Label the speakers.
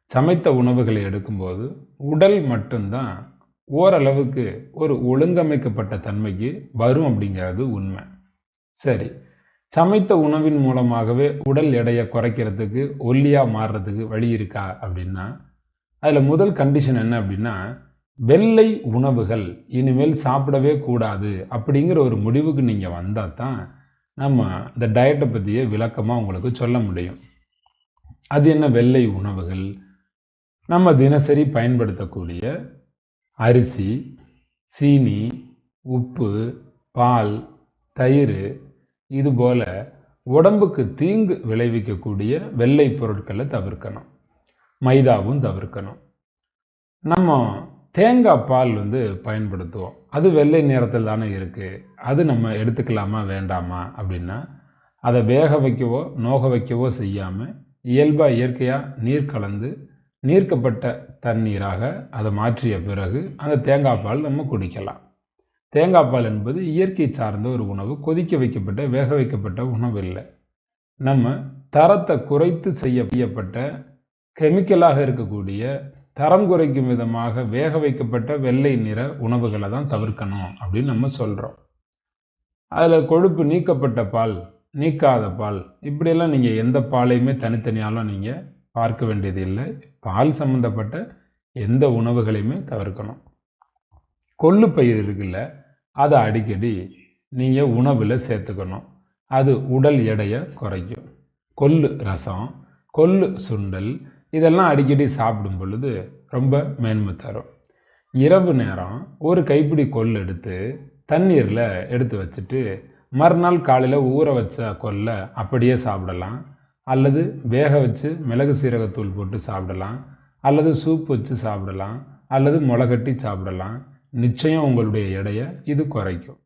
Speaker 1: சமைத்த உணவுகளை எடுக்கும்போது உடல் மட்டும்தான் ஓரளவுக்கு ஒரு ஒழுங்கமைக்கப்பட்ட தன்மைக்கு வரும் அப்படிங்கிறது உண்மை. சரி, சமைத்த உணவின் மூலமாகவே உடல் எடையை குறைக்கிறதுக்கு, ஒல்லியாக மாறுறதுக்கு வழி இருக்கா அப்படின்னா, அதில் முதல் கண்டிஷன் என்ன அப்படின்னா, வெள்ளை உணவுகள் இனிமேல் சாப்பிடவே கூடாது அப்படிங்கிற ஒரு முடிவுக்கு நீங்கள் வந்தால் தான் நம்ம இந்த டயட்டை பற்றிய விளக்கமாக உங்களுக்கு சொல்ல முடியும். அது என்ன வெள்ளை உணவுகள்? நம்ம தினசரி பயன்படுத்தக்கூடிய அரிசி, சீனி, உப்பு, பால், தயிர், இதுபோல் உடம்புக்கு தீங்கு விளைவிக்கக்கூடிய வெள்ளை பொருட்களை தவிர்க்கணும். மைதாவும் தவிர்க்கணும். நம்ம தேங்காய் பால் பயன்படுத்துவோம். அது வெள்ளை நிறத்தில் தானே இருக்குது. அது நம்ம எடுத்துக்கலாமா வேண்டாமா அப்படின்னா, அதை வேக வைக்கவோ நோக வைக்கவோ செய்யாமல் இயல்பாக இயற்கையாக நீர் கலந்து நீர்க்கப்பட்ட தண்ணீராக அதை மாற்றிய பிறகு அந்த தேங்காய் பால் நம்ம குடிக்கலாம். தேங்காய் பால் என்பது இயற்கை சார்ந்த ஒரு உணவு. கொதிக்க வைக்கப்பட்ட வேக வைக்கப்பட்ட உணவு இல்லை. நம்ம தரத்தை குறைத்து செய்யப்பட்ட கெமிக்கலாக இருக்கக்கூடிய தரம் குறைக்கும் விதமாக வேக வைக்கப்பட்ட வெள்ளை நிற உணவுகளை தான் தவிர்க்கணும் அப்படின்னு நம்ம சொல்கிறோம். அதில் கொழுப்பு நீக்கப்பட்ட பால், நீக்காத பால், இப்படியெல்லாம் நீங்கள் எந்த பாலையுமே தனித்தனியாலும் நீங்கள் பார்க்க வேண்டியது இல்லை. பால் சம்மந்தப்பட்ட எந்த உணவுகளையுமே தவிர்க்கணும். கொள்ளு பயிர் இருக்குல்ல, அதை அடிக்கடி நீங்கள் உணவில் சேர்த்துக்கணும். அது உடல் எடையை குறைக்கும். கொள்ளு ரசம், கொள்ளு சுண்டல், இதெல்லாம் அடிக்கடி சாப்பிடும் பொழுது ரொம்ப மேன்மை தரும். இரவு நேரம் ஒரு கைப்பிடி கொள்ளு எடுத்து தண்ணீரில் எடுத்து வச்சுட்டு மறுநாள் காலையில் ஊற வச்ச கொல்லை அப்படியே சாப்பிடலாம். அல்லது வேக வச்சு மிளகு சீரகத்தூள் போட்டு சாப்பிடலாம். அல்லது சூப் வச்சு சாப்பிடலாம். அல்லது முளைகட்டி சாப்பிடலாம். நிச்சயம் உங்களுடைய எடையை இது குறைக்கும்.